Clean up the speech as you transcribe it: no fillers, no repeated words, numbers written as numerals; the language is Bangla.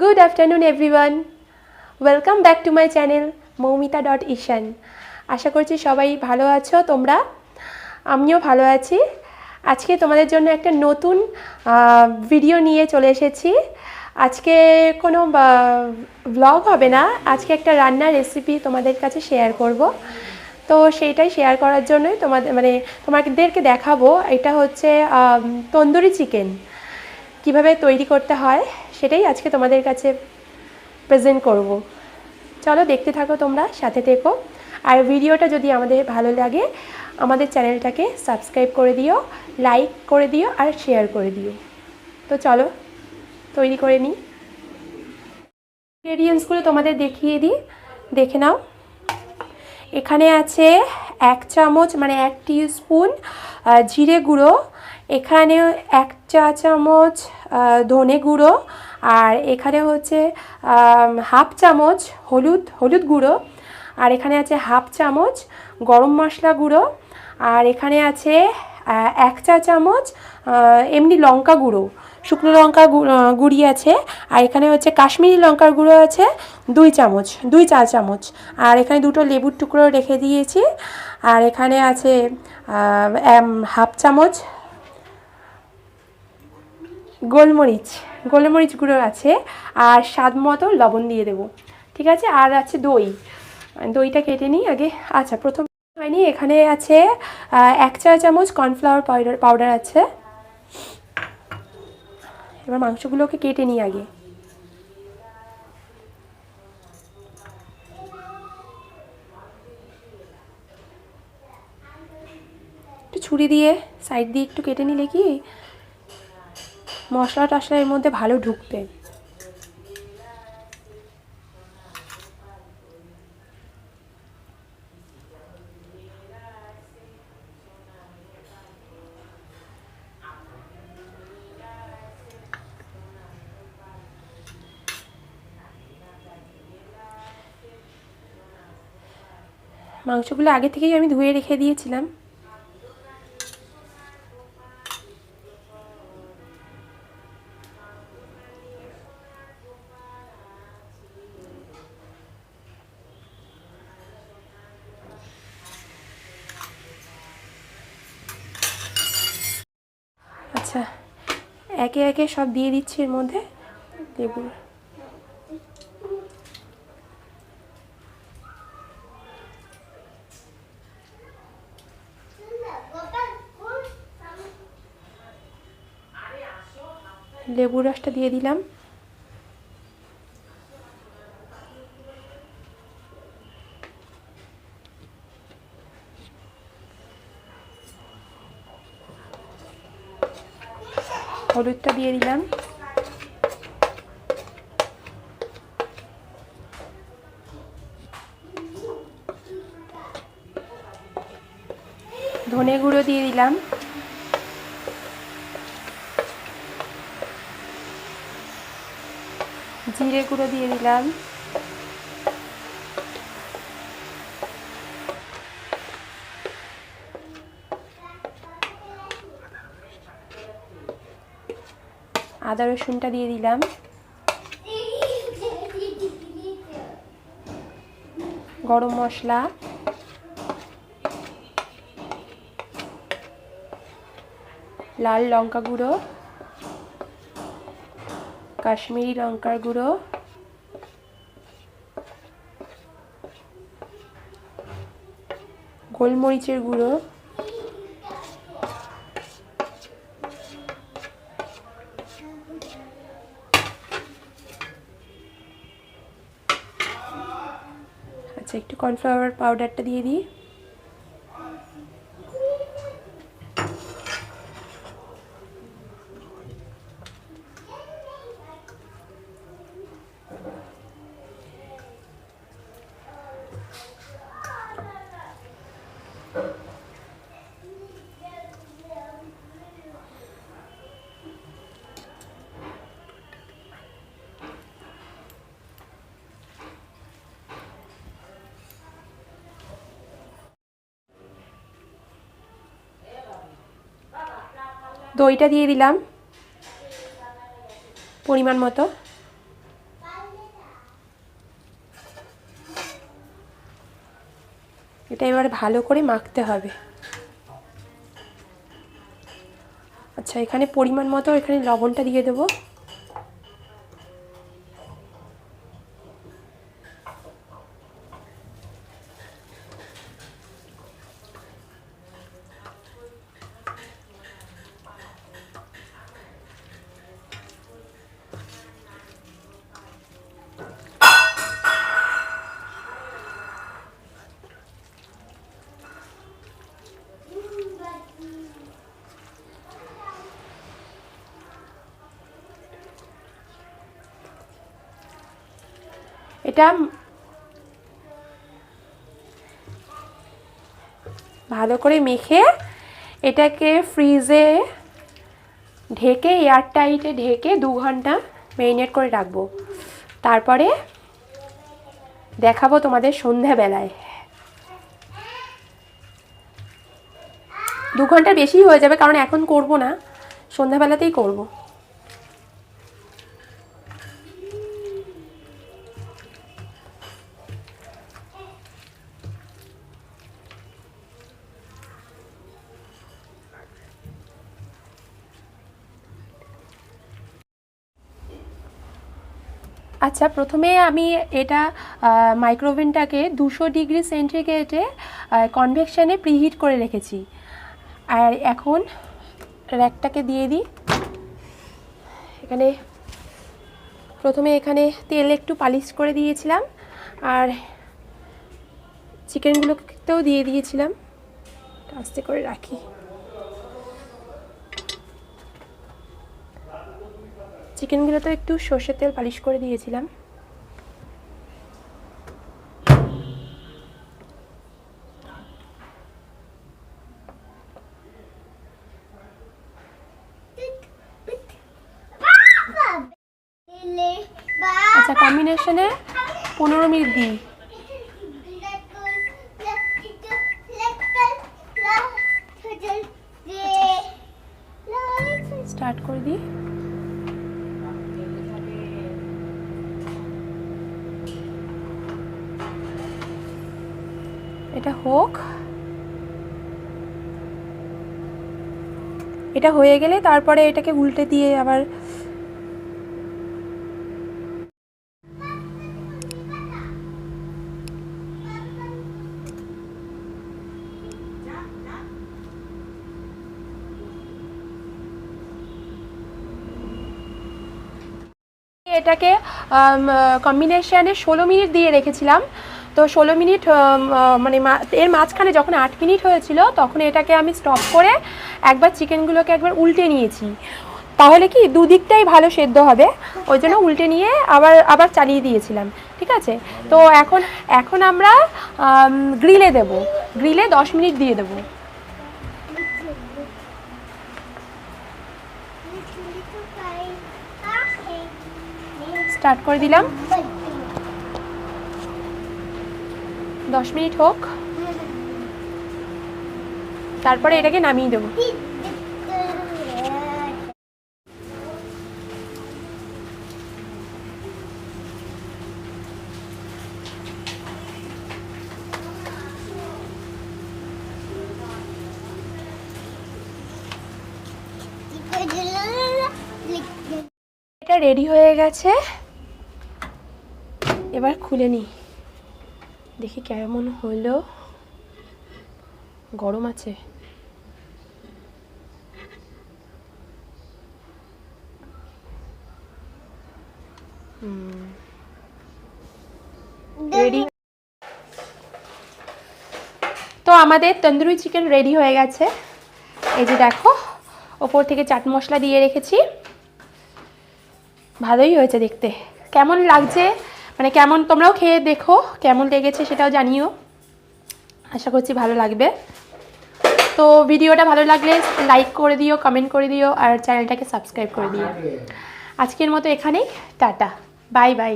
Good afternoon everyone. Welcome back to my channel moumita.ishan. আশা করছি সবাই ভালো আছো তোমরা। আমিও ভালো আছি। আজকে তোমাদের জন্য একটা নতুন ভিডিও নিয়ে চলে এসেছি। আজকে কোনো ব্লগ হবে না, আজকে একটা রান্নার রেসিপি তোমাদের কাছে শেয়ার করব। তো সেইটাই শেয়ার করার জন্যই তোমাদেরকে দেখাবো। এটা হচ্ছে তন্দুরি চিকেন কিভাবে তৈরি করতে হয় সেটাই আজকে তোমাদের কাছে প্রেজেন্ট করব। চলো দেখতে থাকো, তোমরা সাথে থেকো। আর ভিডিওটা যদি আমাদের ভালো লাগে আমাদের চ্যানেলটাকে সাবস্ক্রাইব করে দিও, লাইক করে দিও আর শেয়ার করে দিও। তো চলো তৈরি করে নিই। ইনগ্রেডিয়েন্টসগুলো তোমাদের দেখিয়ে দিই, দেখে নাও। এখানে আছে 1 চামচ মানে 1 টিস্পুন জিরে গুঁড়ো, এখানে 1 চা চামচ ধনে গুঁড়ো, আর এখানে হচ্ছে হাফ চামচ হলুদ গুঁড়ো, আর এখানে আছে হাফ চামচ গরম মশলা গুঁড়ো, আর এখানে আছে 1 চা চামচ এমনি লঙ্কা গুঁড়ো, শুকনো লঙ্কা গুঁড়ি আছে, আর এখানে হচ্ছে কাশ্মীরি লঙ্কার গুঁড়ো আছে 2 চা চামচ, আর এখানে 2টো লেবুর টুকরো রেখে দিয়েছি, আর এখানে আছে হাফ চামচ গোলমরিচ গুঁড়ো আছে, আর স্বাদ মতো লবণ দিয়ে দেবো। ঠিক আছে, আর আছে দইটা কেটে নিই আগে। আচ্ছা, প্রথম হয়নি, এখানে আছে 1 চা চামচ কর্নফ্লাওয়ার পাউডার আছে। এবার মাংসগুলোকে কেটে নিই আগে। একটু ছুরি দিয়ে সাইড দিয়ে একটু কেটে নিলে কি মশলা টশলা এর মধ্যে ভালো ঢুকবে। মাংসগুলো আগে থেকেই আমি ধুয়ে রেখে দিয়েছিলাম। আচ্ছা, একে একে সব দিয়ে দিচ্ছি এর মধ্যে। লেবুর রসটা দিয়ে দিলাম। হলুদটা দিয়ে দিলাম। ধনে গুঁড়ো দিয়ে দিলাম। জিরে গুঁড়ো দিয়ে দিলাম। আদা রসুনটা দিয়ে দিলাম। গরম মশলা, লাল লঙ্কা গুঁড়ো, কাশ্মীরি লঙ্কার গুঁড়ো, গোলমরিচের গুঁড়ো, আচ্ছা একটু কর্নফ্লাওয়ার পাউডারটা দিয়ে দিই। দইটা দিয়ে দিলাম পরিমাণ মতো। এটা এবার ভালো করে মাখতে হবে। আচ্ছা, এখানে পরিমাণ মতো এখানে লবণটা দিয়ে দেবো। এটা ভালো করে মেখে এটাকে ফ্রিজে ঢেকে এয়ার টাইটে ঢেকে 2 ঘন্টা ম্যারিনেট করে রাখবো। তারপরে দেখাবো তোমাদের সন্ধ্যাবেলায়। 2 ঘন্টার বেশি হয়ে যাবে, কারণ এখন করব না, সন্ধ্যাবেলাতেই করব। আচ্ছা, প্রথমে আমি এটা মাইক্রোওভেনটাকে 200 ডিগ্রি সেন্টিগ্রেডে কনভেকশনে প্রিহিট করে রেখেছি। আর এখন র্যাকটাকে দিয়ে দিই। প্রথমে এখানে তেল একটু পালিশ করে দিয়েছিলাম, আর চিকেনগুলোকেও দিয়ে দিয়েছিলাম। আস্তে করে রাখি। চিকেনগুলো তো একটু সর্ষের তেল পালিশ করে দিয়েছিলাম। আচ্ছা, কম্বিনেশনে 15 মিনিট দিই। স্টার্ট করে দিই। এটা হোক। এটা হয়ে গেলে তারপরে এটাকে উল্টে দিয়ে আবার এটাকে কম্বিনেশনে 16 মিনিট দিয়ে রেখেছিলাম। তো 16 মিনিট মানে এর মাঝখানে যখন 8 মিনিট হয়েছিল, তখন এটাকে আমি স্টপ করে একবার চিকেনগুলোকে একবার উল্টে নিয়েছি। তাহলে কি দুদিকটাই ভালো সেদ্ধ হবে, ওই জন্য উল্টে নিয়ে আবার চালিয়ে দিয়েছিলাম। ঠিক আছে, তো এখন আমরা গ্রিলে দেব। গ্রিলে 10 মিনিট দিয়ে দেবো। স্টার্ট করে দিলাম। 10 মিনিট হোক, তারপরে এটাকে নামিয়ে দেবো। এটা রেডি হয়ে গেছে, এবার খুলে নিই, দেখি কেমন হলো। গরম আছে। রেডি। তো আমাদের তন্দুরি চিকেন রেডি হয়ে গেছে। এই যে দেখো, ওপর থেকে চাট মশলা দিয়ে রেখেছি। ভালোই হয়েছে দেখতে। কেমন লাগছে, মানে কেমন, তোমরাও খেয়ে দেখো কেমন লেগেছে সেটাও জানিও। আশা করছি ভালো লাগবে। তো ভিডিওটা ভালো লাগলে লাইক করে দিও, কমেন্ট করে দিও, আর চ্যানেলটাকে সাবস্ক্রাইব করে দিও। আজকের মতো এখানেই, টাটা, বাই বাই।